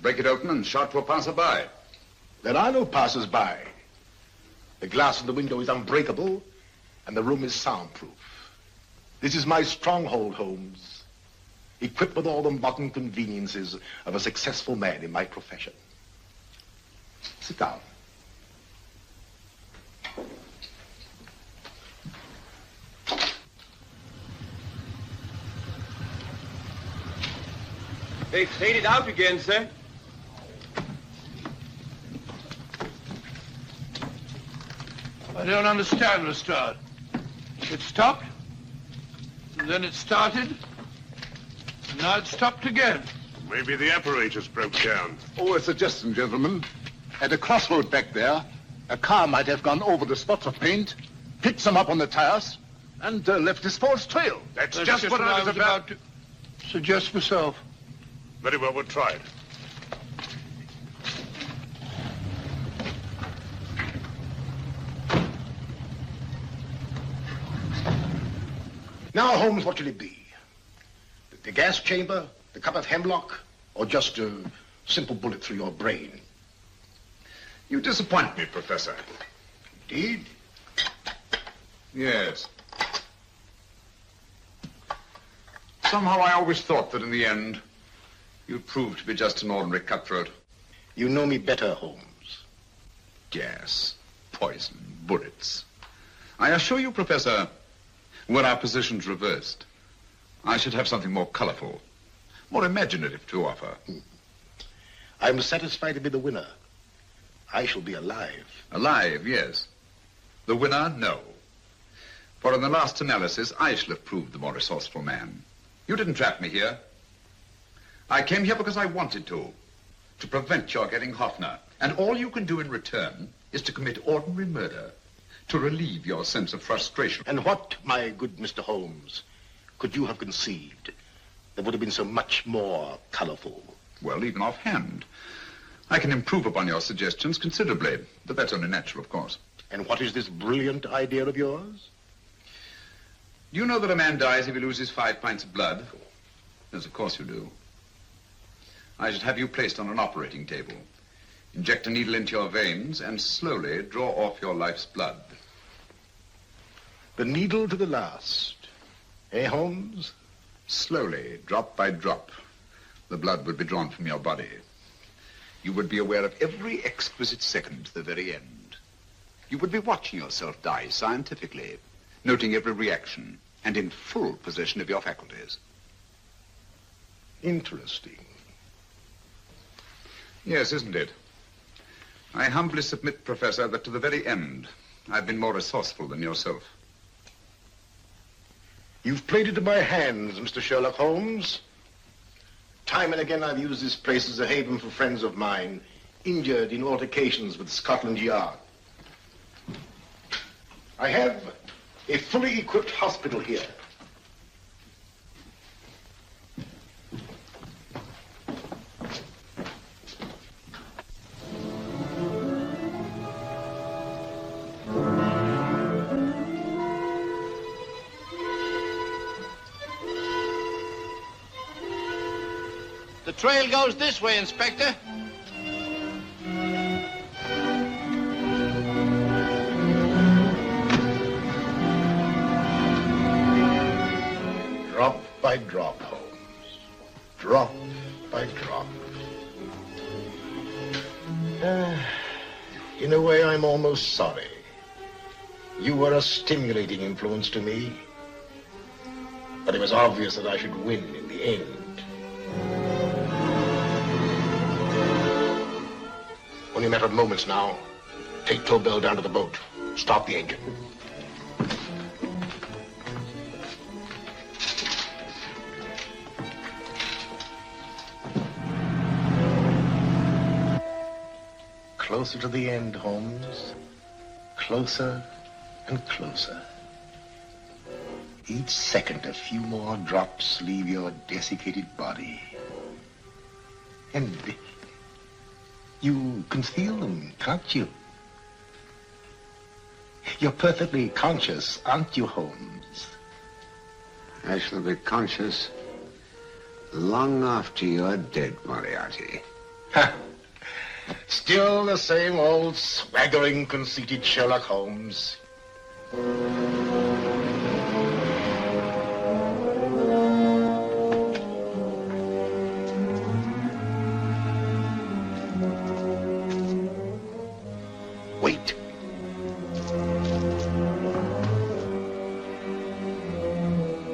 break it open, and shout to a passer-by. There are no passers-by. The glass of the window is unbreakable, and the room is soundproof. This is my stronghold, Holmes, equipped with all the modern conveniences of a successful man in my profession. Sit down. They've faded out again, sir. I don't understand, Lestrade. It stopped, and then it started, and now it stopped again. Maybe the apparatus broke down. Oh, a suggestion, gentlemen. At a crossroad back there, a car might have gone over the spots of paint, picked them up on the tires, and left this false trail. That's just what I was about to suggest myself. Very well, we'll try it. Now, Holmes, what should it be? The gas chamber, the cup of hemlock, or just a simple bullet through your brain? You disappoint me, Professor. Indeed? Yes. Somehow I always thought that in the end, you'd prove to be just an ordinary cutthroat. You know me better, Holmes. Gas, poison, bullets. I assure you, Professor, were our positions reversed, I should have something more colorful, more imaginative to offer. I'm satisfied to be the winner. I shall be alive. Alive, yes. The winner, no. For in the last analysis, I shall have proved the more resourceful man. You didn't trap me here. I came here because I wanted to prevent your getting Hoffner. And all you can do in return is to commit ordinary murder, to relieve your sense of frustration. And what, my good Mr. Holmes, could you have conceived that would have been so much more colorful? Well, even offhand, I can improve upon your suggestions considerably, but that's only natural, of course. And what is this brilliant idea of yours? Do you know that a man dies if he loses 5 pints of blood? Yes, of course you do. I should have you placed on an operating table, inject a needle into your veins, and slowly draw off your life's blood. The needle to the last. Eh, Holmes? Slowly, drop by drop, the blood would be drawn from your body. You would be aware of every exquisite second to the very end. You would be watching yourself die scientifically, noting every reaction, and in full possession of your faculties. Interesting. Yes, isn't it? I humbly submit, Professor, that to the very end, I've been more resourceful than yourself. You've played into my hands, Mr. Sherlock Holmes. Time and again I've used this place as a haven for friends of mine, injured in altercations with Scotland Yard. I have a fully equipped hospital here, The trail goes this way, Inspector. Drop by drop, Holmes. Drop by drop. In a way, I'm almost sorry. You were a stimulating influence to me. But it was obvious that I should win in the end. Only a matter of moments now. Take Tober down to the boat. Stop the engine. Closer to the end, Holmes. Closer and closer. Each second, a few more drops leave your desiccated body. And you can feel them, can't you? You're perfectly conscious, aren't you, Holmes? I shall be conscious long after you're dead, Moriarty. Ha! Still the same old swaggering, conceited Sherlock Holmes. Wait.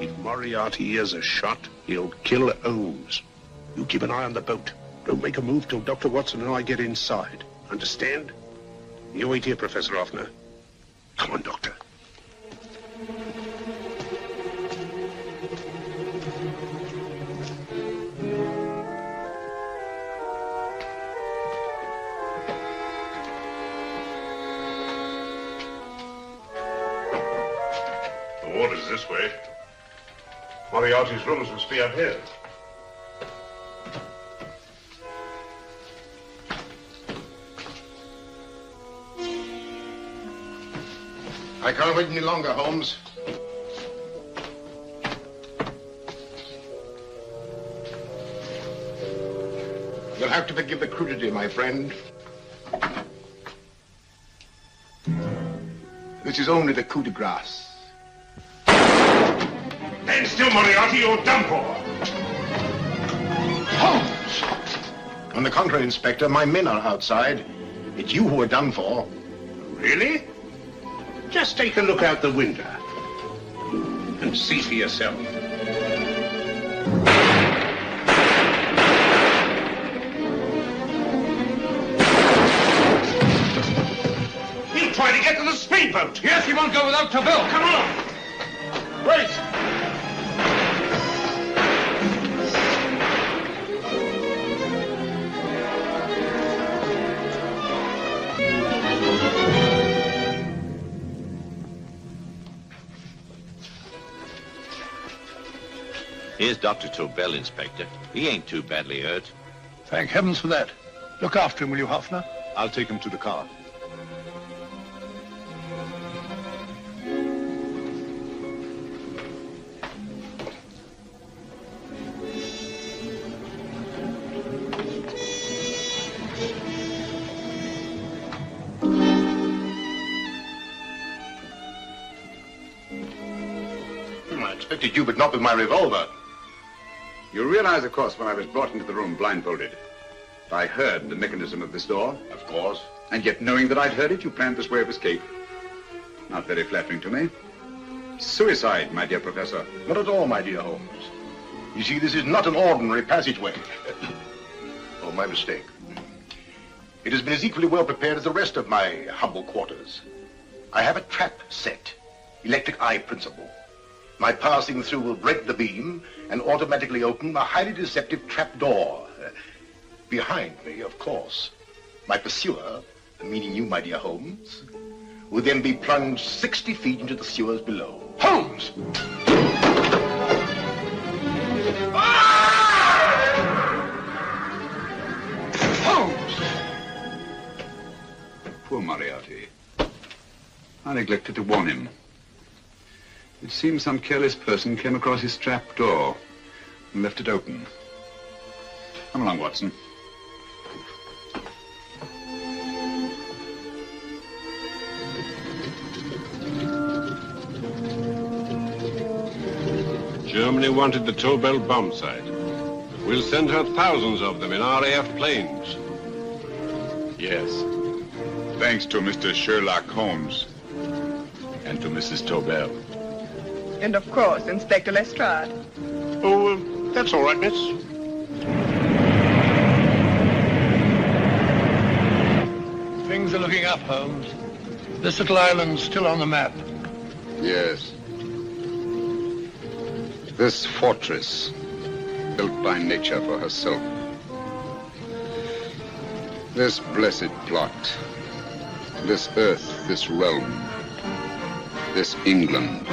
If Moriarty hears a shot, he'll kill Holmes. You keep an eye on the boat. Don't make a move till Dr. Watson and I get inside. Understand? You wait here, Professor Hoffner. Come on, Doctor. The water's this way. Moriarty's rooms must be up here. I can't wait any longer, Holmes. You'll have to forgive the crudity, my friend. This is only the coup de grace. Stand still, Moriarty, you're done for. Holmes! On the contrary, Inspector, my men are outside. It's you who are done for. Really? Just take a look out the window and see for yourself. He'll try to get to the speedboat. Yes, he won't go without Tober. Come on. Wait! Here's Dr. Tober, Inspector. He ain't too badly hurt. Thank heavens for that. Look after him, will you, Hoffner? I'll take him to the car. I expected you, but not with my revolver. You realize, of course, when I was brought into the room blindfolded, I heard the mechanism of this door. Of course. And yet, knowing that I'd heard it, you planned this way of escape. Not very flattering to me. Suicide, my dear Professor. Not at all, my dear Holmes. You see, this is not an ordinary passageway. Oh, my mistake. It has been as equally well prepared as the rest of my humble quarters. I have a trap set, electric eye principle. My passing through will break the beam and automatically open a highly deceptive trap door. Behind me, of course, my pursuer, meaning you, my dear Holmes, will then be plunged 60 feet into the sewers below. Holmes! Holmes! Poor Moriarty. I neglected to warn him. It seems some careless person came across his trap door and left it open. Come along, Watson. Germany wanted the Tobel bomb site. We'll send her thousands of them in RAF planes. Yes. Thanks to Mr. Sherlock Holmes and to Mrs. Tobel. And of course, Inspector Lestrade. Oh, that's all right, miss. Things are looking up, Holmes. This little island's still on the map. Yes. This fortress, built by nature for herself. This blessed plot. This earth, this realm. This England.